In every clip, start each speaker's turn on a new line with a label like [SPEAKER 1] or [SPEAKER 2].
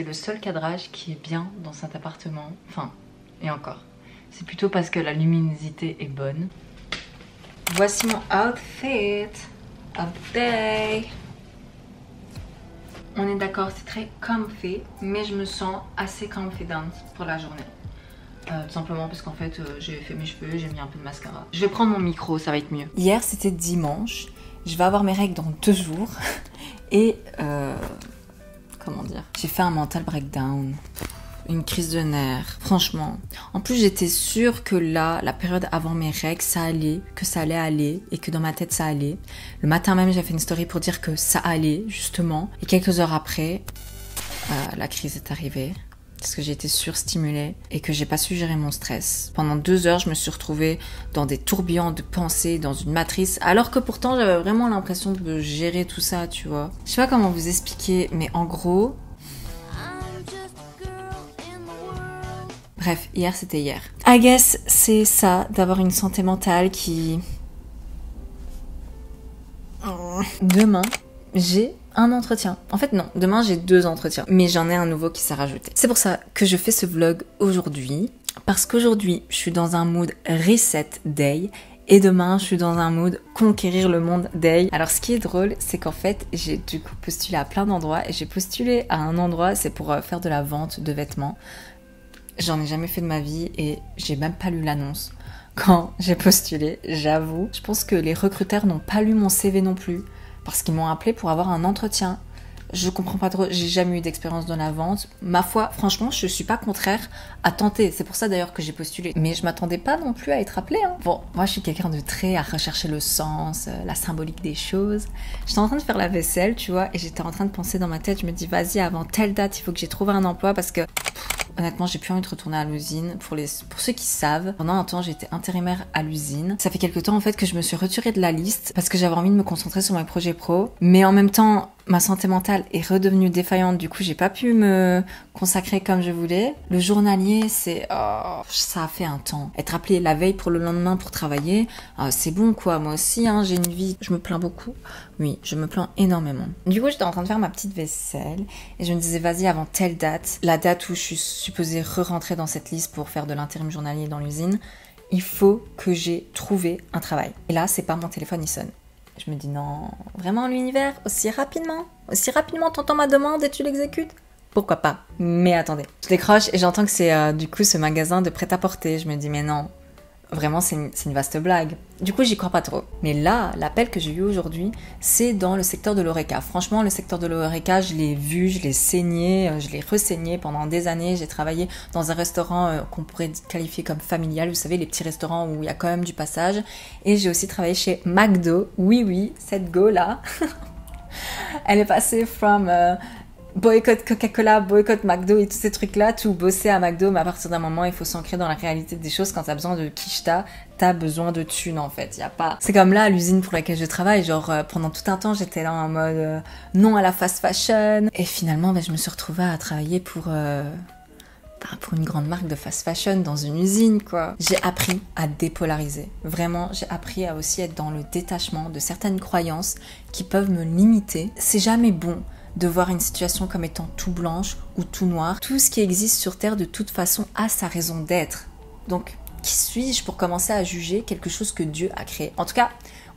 [SPEAKER 1] c'est le seul cadrage qui est bien dans cet appartement. Enfin, et encore. C'est plutôt parce que la luminosité est bonne. Voici mon outfit of the day. On est d'accord, c'est très comfy, mais je me sens assez confident pour la journée. Tout simplement parce qu'en fait, j'ai fait mes cheveux, j'ai mis un peu de mascara. Je vais prendre mon micro, ça va être mieux. Hier, c'était dimanche. Je vais avoir mes règles dans 2 jours. Et, comment dire, j'ai fait un mental breakdown. Une crise de nerfs, franchement. En plus, j'étais sûre que là, la période avant mes règles, ça allait, que ça allait aller et que dans ma tête, ça allait. Le matin même, j'ai fait une story pour dire que ça allait, justement. Et quelques heures après, la crise est arrivée. Parce que j'ai été surstimulée et que j'ai pas su gérer mon stress. Pendant 2 heures, je me suis retrouvée dans des tourbillons de pensées, dans une matrice, alors que pourtant, j'avais vraiment l'impression de gérer tout ça, tu vois. Je sais pas comment vous expliquer, mais en gros... Bref, hier, c'était hier. I guess, c'est ça, d'avoir une santé mentale qui... Demain, j'ai un entretien. En fait, non. Demain, j'ai 2 entretiens. Mais j'en ai un nouveau qui s'est rajouté. C'est pour ça que je fais ce vlog aujourd'hui. Parce qu'aujourd'hui, je suis dans un mood reset day. Et demain, je suis dans un mood conquérir le monde day. Alors, ce qui est drôle, c'est qu'en fait, j'ai du coup postulé à plein d'endroits. Et j'ai postulé à un endroit, c'est pour faire de la vente de vêtements. J'en ai jamais fait de ma vie et j'ai même pas lu l'annonce. Quand j'ai postulé, j'avoue. Je pense que les recruteurs n'ont pas lu mon CV non plus. Parce qu'ils m'ont appelé pour avoir un entretien. Je comprends pas trop, j'ai jamais eu d'expérience dans la vente. Ma foi, franchement, je suis pas contraire à tenter. C'est pour ça d'ailleurs que j'ai postulé. Mais je m'attendais pas non plus à être appelée. Hein. Bon, moi je suis quelqu'un de très à rechercher le sens, la symbolique des choses. J'étais en train de faire la vaisselle, tu vois, et j'étais en train de penser dans ma tête, je me dis, vas-y, avant telle date, il faut que j'ai trouvé un emploi parce que... Honnêtement, j'ai plus envie de retourner à l'usine. Pour ceux qui savent, pendant un temps, j'étais intérimaire à l'usine. Ça fait quelques temps, en fait, que je me suis retirée de la liste parce que j'avais envie de me concentrer sur mes projets pro. Mais en même temps, ma santé mentale est redevenue défaillante. Du coup, j'ai pas pu me consacrer comme je voulais. Le journalier, c'est... Oh, ça a fait un temps. Être appelé la veille pour le lendemain pour travailler, c'est bon, quoi. Moi aussi, hein, j'ai une vie. Je me plains beaucoup. Oui, je me plains énormément. Du coup, j'étais en train de faire ma petite vaisselle et je me disais, vas-y, avant telle date, la date où je suis supposée re-rentrer dans cette liste pour faire de l'intérim journalier dans l'usine, il faut que j'ai trouvé un travail. Et là, c'est pas mon téléphone, il sonne. Je me dis, non, vraiment l'univers, aussi rapidement t'entends ma demande et tu l'exécutes? Pourquoi pas? Mais attendez. Je décroche et j'entends que c'est du coup ce magasin de prêt-à-porter. Je me dis, mais non. Vraiment, c'est une vaste blague. Du coup, j'y crois pas trop. Mais là, l'appel que j'ai eu aujourd'hui, c'est dans le secteur de l'Horeca. Franchement, le secteur de l'Horeca, je l'ai vu, je l'ai saigné, je l'ai ressaigné pendant des années. J'ai travaillé dans un restaurant qu'on pourrait qualifier comme familial. Vous savez, les petits restaurants où il y a quand même du passage. Et j'ai aussi travaillé chez McDo. Oui, cette go-là. Elle est passée from... boycott Coca-Cola, boycott McDo et tous ces trucs-là, tout bosser à McDo, mais à partir d'un moment, il faut s'ancrer dans la réalité des choses. Quand t'as besoin de quicheta, t'as besoin de thunes, en fait. Y a pas... C'est comme là, à l'usine pour laquelle je travaille, genre, pendant tout un temps, j'étais là en mode non à la fast fashion. Et finalement, je me suis retrouvée à travailler pour une grande marque de fast fashion dans une usine, quoi. J'ai appris à dépolariser. Vraiment, j'ai appris à aussi être dans le détachement de certaines croyances qui peuvent me limiter. C'est jamais bon de voir une situation comme étant tout blanche ou tout noire. Tout ce qui existe sur Terre, de toute façon, a sa raison d'être. Donc, qui suis-je pour commencer à juger quelque chose que Dieu a créé? En tout cas,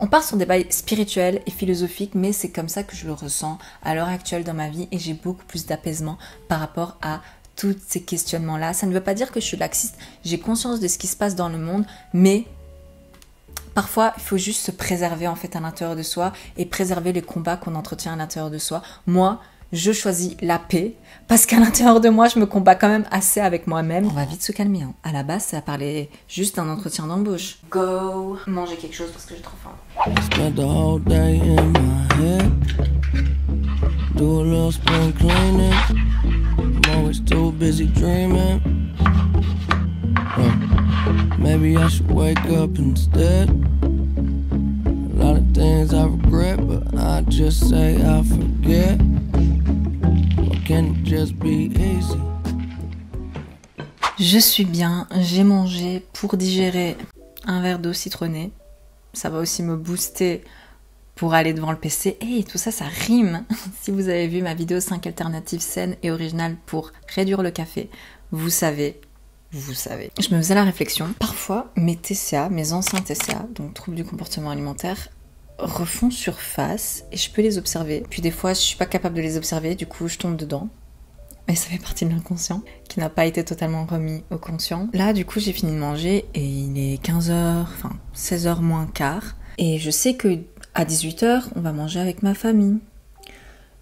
[SPEAKER 1] on part sur des bails spirituels et philosophiques, mais c'est comme ça que je le ressens à l'heure actuelle dans ma vie et j'ai beaucoup plus d'apaisement par rapport à tous ces questionnements-là. Ça ne veut pas dire que je suis laxiste, j'ai conscience de ce qui se passe dans le monde, mais... Parfois, il faut juste se préserver en fait à l'intérieur de soi et préserver les combats qu'on entretient à l'intérieur de soi. Moi, je choisis la paix parce qu'à l'intérieur de moi, je me combats quand même assez avec moi-même. On va vite se calmer. Hein. À la base, ça parlait juste d'un entretien d'embauche. Go manger quelque chose parce que j'ai trop faim. Spent the whole day in my head. Do a little spring cleaning. I'm always too busy dreaming. Maybe I should wake up instead. A lot of things I regret, but I just say I forget. Why can't it just be easy? Je suis bien, j'ai mangé pour digérer un verre d'eau citronnée. Ça va aussi me booster pour aller devant le PC. Et tout ça, ça rime. Si vous avez vu ma vidéo 5 alternatives saines et originales pour réduire le café, vous savez. Je me faisais la réflexion. Parfois, mes TCA, mes anciens TCA, donc troubles du comportement alimentaire, refont surface et je peux les observer. Puis des fois, je suis pas capable de les observer, du coup, je tombe dedans. Et ça fait partie de l'inconscient, qui n'a pas été totalement remis au conscient. Là, du coup, j'ai fini de manger et il est 15h, enfin 16h moins quart. Et je sais que à 18h, on va manger avec ma famille.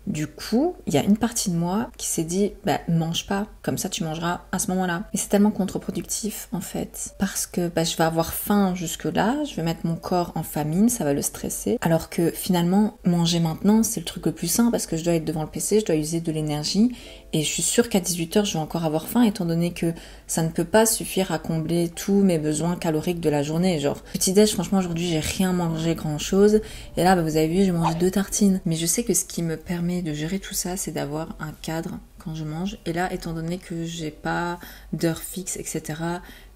[SPEAKER 1] Du coup, il y a une partie de moi qui s'est dit bah mange pas, comme ça tu mangeras à ce moment-là. Mais c'est tellement contre-productif en fait, parce que je vais avoir faim jusque-là, je vais mettre mon corps en famine, ça va le stresser. Alors que finalement, manger maintenant, c'est le truc le plus sain parce que je dois être devant le PC, je dois user de l'énergie et je suis sûre qu'à 18h, je vais encore avoir faim étant donné que ça ne peut pas suffire à combler tous mes besoins caloriques de la journée. Genre, petit-déj, franchement, aujourd'hui, j'ai rien mangé grand-chose. Et là, vous avez vu, j'ai mangé 2 tartines. Mais je sais que ce qui me permet de gérer tout ça, c'est d'avoir un cadre quand je mange. Et là, étant donné que j'ai pas d'heure fixe, etc.,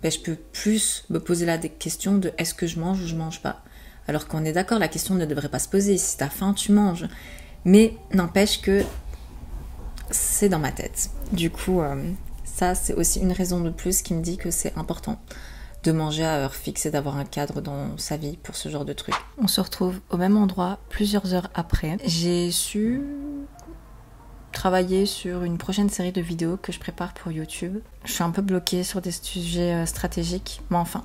[SPEAKER 1] je peux plus me poser là des questions de est-ce que je mange ou je mange pas. Alors qu'on est d'accord, la question ne devrait pas se poser. Si t'as faim, tu manges. Mais n'empêche que c'est dans ma tête. Du coup, ça, c'est aussi une raison de plus qui me dit que c'est important de manger à heure fixe et d'avoir un cadre dans sa vie pour ce genre de truc. On se retrouve au même endroit plusieurs heures après. J'ai su travailler sur une prochaine série de vidéos que je prépare pour YouTube. Je suis un peu bloquée sur des sujets stratégiques, mais enfin,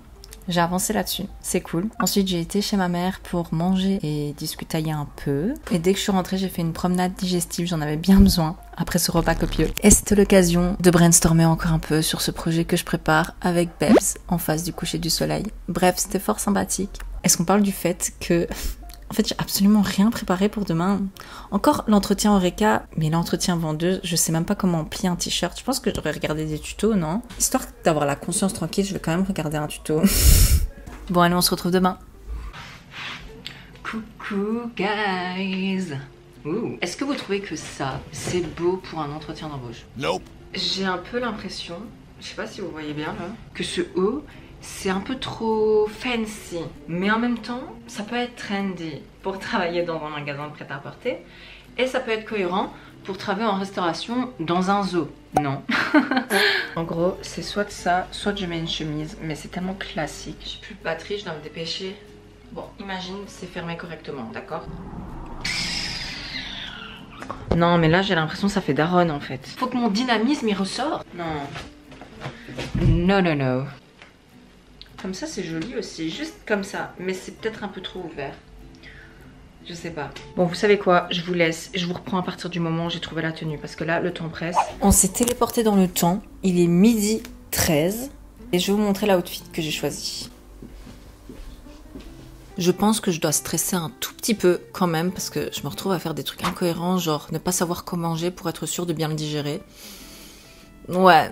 [SPEAKER 1] j'ai avancé là-dessus, c'est cool. Ensuite, j'ai été chez ma mère pour manger et discutailler un peu. Et dès que je suis rentrée, j'ai fait une promenade digestive, j'en avais bien besoin après ce repas copieux. Et c'était l'occasion de brainstormer encore un peu sur ce projet que je prépare avec Bebs en face du coucher du soleil. Bref, c'était fort sympathique. Est-ce qu'on parle du fait que... En fait, j'ai absolument rien préparé pour demain. Encore l'entretien Oreca, mais l'entretien vendeuse, je sais même pas comment plier un t-shirt. Je pense que j'aurais regardé des tutos, non? Histoire d'avoir la conscience tranquille, je vais quand même regarder un tuto. Bon, allez, on se retrouve demain. Coucou, guys. Ouh. Est-ce que vous trouvez que ça, c'est beau pour un entretien d'embauche?
[SPEAKER 2] Nope.
[SPEAKER 1] J'ai un peu l'impression, je sais pas si vous voyez bien là, que ce haut, c'est un peu trop fancy, mais en même temps, ça peut être trendy pour travailler dans un magasin de prêt-à-porter et ça peut être cohérent pour travailler en restauration dans un zoo. Non. En gros, c'est soit ça, soit je mets une chemise, mais c'est tellement classique. J'ai plus de batterie, je dois me dépêcher. Bon, imagine, c'est fermé correctement, d'accord? Non, mais là, j'ai l'impression que ça fait daronne en fait. Faut que mon dynamisme y ressort. Non. Non, non, non. Comme ça, c'est joli aussi, juste comme ça. Mais c'est peut-être un peu trop ouvert. Je sais pas. Bon, vous savez quoi? Je vous laisse. Je vous reprends à partir du moment où j'ai trouvé la tenue. Parce que là, le temps presse. On s'est téléporté dans le temps. Il est 12h13. Et je vais vous montrer l'outfit que j'ai choisi. Je pense que je dois stresser un tout petit peu quand même. Parce que je me retrouve à faire des trucs incohérents. Genre ne pas savoir quoi manger pour être sûr de bien le digérer. Ouais.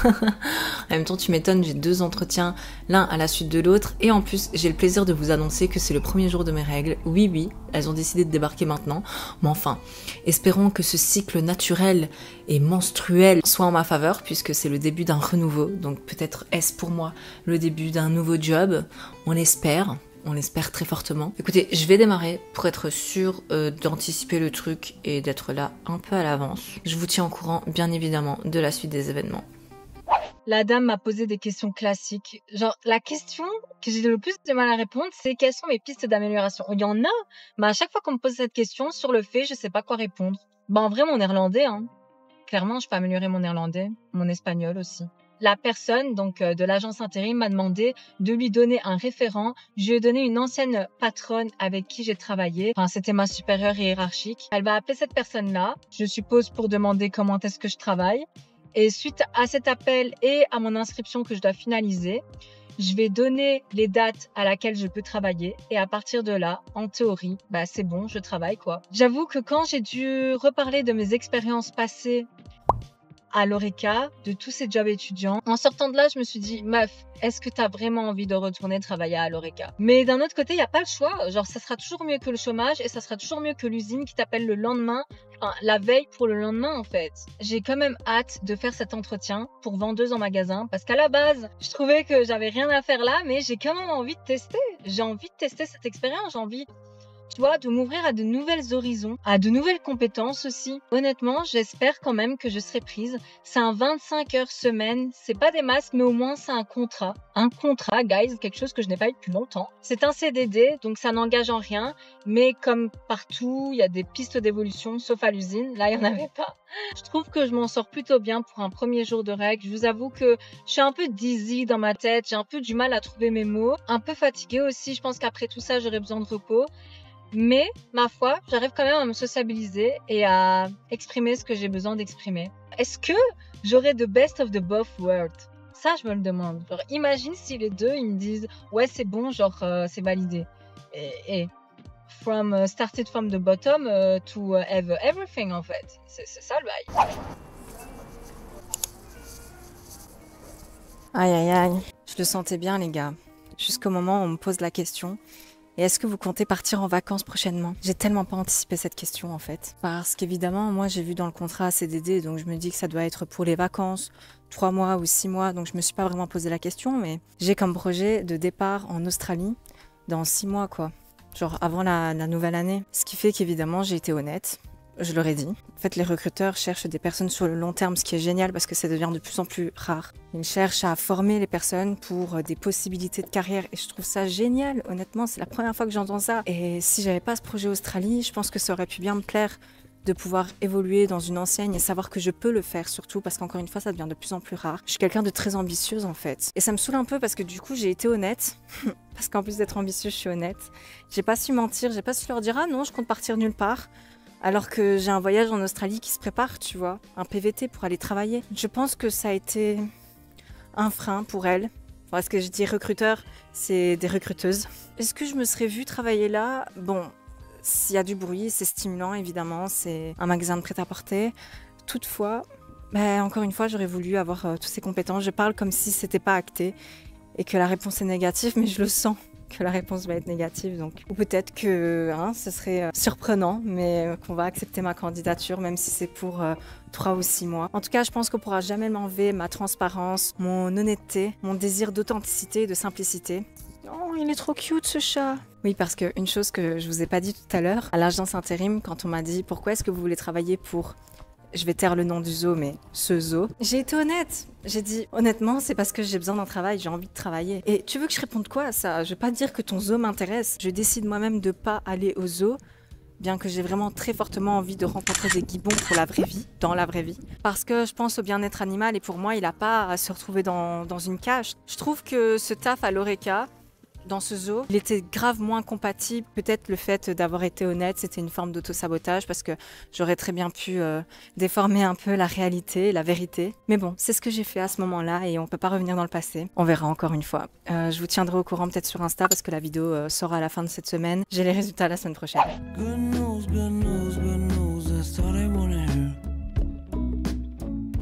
[SPEAKER 1] En même temps, tu m'étonnes, j'ai 2 entretiens, l'un à la suite de l'autre. Et en plus, j'ai le plaisir de vous annoncer que c'est le premier jour de mes règles. Oui, elles ont décidé de débarquer maintenant. Mais enfin, espérons que ce cycle naturel et menstruel soit en ma faveur, puisque c'est le début d'un renouveau. Donc peut-être est-ce pour moi le début d'un nouveau job. On l'espère. On l'espère très fortement. Écoutez, je vais démarrer pour être sûre d'anticiper le truc et d'être là un peu à l'avance. Je vous tiens au courant, bien évidemment, de la suite des événements.
[SPEAKER 3] La dame m'a posé des questions classiques. Genre, la question que j'ai le plus de mal à répondre, c'est quelles sont mes pistes d'amélioration? Il y en a, mais à chaque fois qu'on me pose cette question, sur le fait, je sais pas quoi répondre. En vrai, mon néerlandais, hein. Clairement, je peux améliorer mon néerlandais, mon espagnol aussi. La personne donc de l'agence intérim m'a demandé de lui donner un référent. Je lui ai donné une ancienne patronne avec qui j'ai travaillé. Enfin, c'était ma supérieure hiérarchique. Elle va appeler cette personne-là, je suppose pour demander comment est-ce que je travaille. Et suite à cet appel et à mon inscription que je dois finaliser, je vais donner les dates à laquelle je peux travailler. Et à partir de là, en théorie, c'est bon, je travaille quoi. J'avoue que quand j'ai dû reparler de mes expériences passées à l'Oreca, de tous ces jobs étudiants. En sortant de là, je me suis dit, meuf, est-ce que t'as vraiment envie de retourner travailler à l'Oreca? Mais d'un autre côté, il n'y a pas le choix. Genre, ça sera toujours mieux que le chômage et ça sera toujours mieux que l'usine qui t'appelle le lendemain, enfin, la veille pour le lendemain, en fait. J'ai quand même hâte de faire cet entretien pour vendeuse en magasin parce qu'à la base, je trouvais que j'avais rien à faire là, mais j'ai quand même envie de tester. J'ai envie de tester cette expérience. J'ai envie tu vois, de m'ouvrir à de nouvelles horizons, à de nouvelles compétences aussi. Honnêtement, j'espère quand même que je serai prise. C'est un 25 heures semaine, c'est pas des masses, mais au moins c'est un contrat. Un contrat, guys, quelque chose que je n'ai pas eu depuis longtemps. C'est un CDD, donc ça n'engage en rien, mais comme partout, il y a des pistes d'évolution, sauf à l'usine. Là, il n'y en avait pas. Je trouve que je m'en sors plutôt bien pour un premier jour de règle. Je vous avoue que je suis un peu dizzy dans ma tête, j'ai un peu du mal à trouver mes mots, un peu fatiguée aussi. Je pense qu'après tout ça, j'aurais besoin de repos. Mais, ma foi, j'arrive quand même à me sociabiliser et à exprimer ce que j'ai besoin d'exprimer. Est-ce que j'aurai the best of the both worlds? Ça, je me le demande. Genre, imagine si les deux, ils me disent « Ouais, c'est bon, genre, c'est validé. » Et started from the bottom to have everything, en fait. C'est ça, le bail.
[SPEAKER 1] Aïe, aïe, aïe. Je le sentais bien, les gars. Jusqu'au moment où on me pose la question. Et est-ce que vous comptez partir en vacances prochainement? J'ai tellement pas anticipé cette question en fait. Parce qu'évidemment, moi j'ai vu dans le contrat CDD, donc je me dis que ça doit être pour les vacances, 3 mois ou 6 mois, donc je me suis pas vraiment posé la question, mais j'ai comme projet de départ en Australie dans 6 mois quoi. Genre avant la nouvelle année. Ce qui fait qu'évidemment j'ai été honnête. Je leur ai dit. En fait, les recruteurs cherchent des personnes sur le long terme, ce qui est génial parce que ça devient de plus en plus rare. Ils cherchent à former les personnes pour des possibilités de carrière et je trouve ça génial. Honnêtement, c'est la première fois que j'entends ça. Et si j'avais pas ce projet Australie, je pense que ça aurait pu bien me plaire de pouvoir évoluer dans une enseigne et savoir que je peux le faire surtout parce qu'encore une fois, ça devient de plus en plus rare. Je suis quelqu'un de très ambitieuse en fait. Et ça me saoule un peu parce que du coup, j'ai été honnête. Parce qu'en plus d'être ambitieuse, je suis honnête. J'ai pas su mentir, j'ai pas su leur dire « Ah non, je compte partir nulle part ». Alors que j'ai un voyage en Australie qui se prépare, tu vois, un PVT pour aller travailler. Je pense que ça a été un frein pour elles. Parce que je dis recruteur, c'est des recruteuses. Est-ce que je me serais vue travailler là? Bon, s'il y a du bruit, c'est stimulant évidemment, c'est un magasin de prêt-à-porter. Toutefois, encore une fois, j'aurais voulu avoir toutes ces compétences. Je parle comme si c'était pas acté et que la réponse est négative, mais je le sens que la réponse va être négative. Donc. Ou peut-être que ce serait surprenant, mais qu'on va accepter ma candidature, même si c'est pour 3 ou 6 mois. En tout cas, je pense qu'on pourra jamais m'enlever ma transparence, mon honnêteté, mon désir d'authenticité et de simplicité. Oh, il est trop cute ce chat. Oui, parce qu'une chose que je vous ai pas dit tout à l'heure, à l'agence intérim, quand on m'a dit « Pourquoi est-ce que vous voulez travailler pour… » Je vais taire le nom du zoo, mais ce zoo. J'ai été honnête. J'ai dit, honnêtement, c'est parce que j'ai besoin d'un travail, j'ai envie de travailler. Et tu veux que je réponde quoi à ça? Je vais pas dire que ton zoo m'intéresse. Je décide moi-même de pas aller au zoo, bien que j'ai vraiment très fortement envie de rencontrer des gibbons pour la vraie vie, dans la vraie vie. Parce que je pense au bien-être animal et pour moi, il a pas à se retrouver dans une cage. Je trouve que ce taf à l'Oreca, dans ce zoo, il était grave moins compatible. Peut-être le fait d'avoir été honnête, c'était une forme d'auto-sabotage parce que j'aurais très bien pu déformer un peu la réalité, la vérité. Mais bon, c'est ce que j'ai fait à ce moment-là et on peut pas revenir dans le passé. On verra encore une fois. Je vous tiendrai au courant peut-être sur Insta parce que la vidéo sort à la fin de cette semaine. J'ai les résultats la semaine prochaine. Good news, good news, good news, that's all I wanna hear.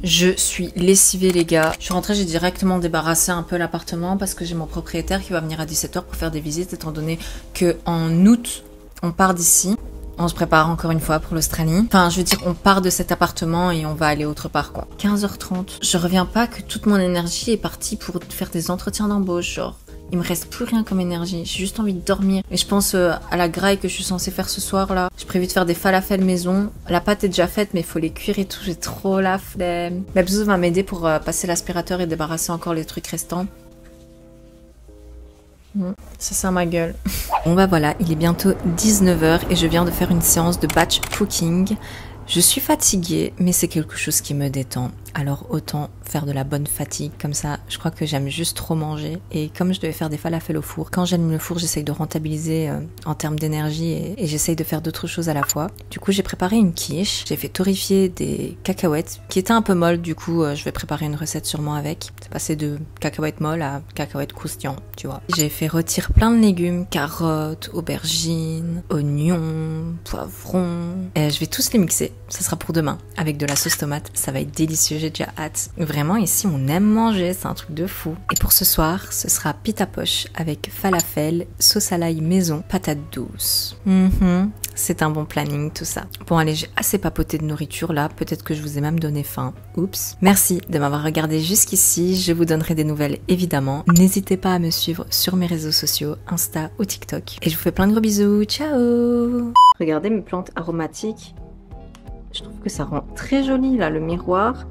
[SPEAKER 1] Je suis lessivée les gars. Je suis rentrée, j'ai directement débarrassé un peu l'appartement parce que j'ai mon propriétaire qui va venir à 17h pour faire des visites étant donné que en août, on part d'ici. On se prépare encore une fois pour l'Australie. Enfin, je veux dire, on part de cet appartement et on va aller autre part quoi. 15h30. Je reviens pas que toute mon énergie est partie pour faire des entretiens d'embauche, genre. Il me reste plus rien comme énergie, j'ai juste envie de dormir. Et je pense à la graille que je suis censée faire ce soir là. J'ai prévu de faire des falafels maison. La pâte est déjà faite mais il faut les cuire et tout, j'ai trop la flemme. Mabzou va m'aider pour passer l'aspirateur et débarrasser encore les trucs restants. C'est ça ma gueule. Bon bah voilà, il est bientôt 19h et je viens de faire une séance de batch cooking. Je suis fatiguée, mais c'est quelque chose qui me détend. Alors autant faire de la bonne fatigue, comme ça je crois que j'aime juste trop manger. Et comme je devais faire des falafels au four, quand j'allume le four j'essaye de rentabiliser en termes d'énergie et j'essaye de faire d'autres choses à la fois. Du coup j'ai préparé une quiche, j'ai fait torréfier des cacahuètes qui étaient un peu molles, du coup je vais préparer une recette sûrement avec. C'est passé de cacahuètes molles à cacahuètes croustillantes, tu vois. J'ai fait rôtir plein de légumes, carottes, aubergines, oignons, poivrons. Et je vais tous les mixer, ça sera pour demain. Avec de la sauce tomate, ça va être délicieux. J'ai déjà hâte. Vraiment, ici, on aime manger, c'est un truc de fou. Et pour ce soir, ce sera pita poche avec falafel, sauce à l'ail maison, patates douces. c'est un bon planning tout ça. Bon allez, j'ai assez papoté de nourriture là, peut-être que je vous ai même donné faim. Oups. Merci de m'avoir regardé jusqu'ici, je vous donnerai des nouvelles évidemment. N'hésitez pas à me suivre sur mes réseaux sociaux, Insta ou TikTok. Et je vous fais plein de gros bisous, ciao. Regardez mes plantes aromatiques. Je trouve que ça rend très joli là le miroir.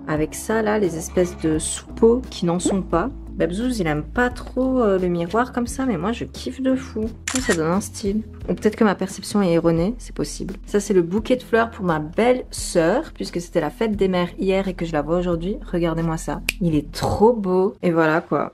[SPEAKER 1] Avec ça là, les espèces de soupeaux qui n'en sont pas. Babzouz, il aime pas trop le miroir comme ça, mais moi je kiffe de fou. Ça donne un style. Ou peut-être que ma perception est erronée, c'est possible. Ça c'est le bouquet de fleurs pour ma belle sœur, puisque c'était la fête des mères hier et que je la vois aujourd'hui. Regardez-moi ça. Il est trop beau. Et voilà quoi.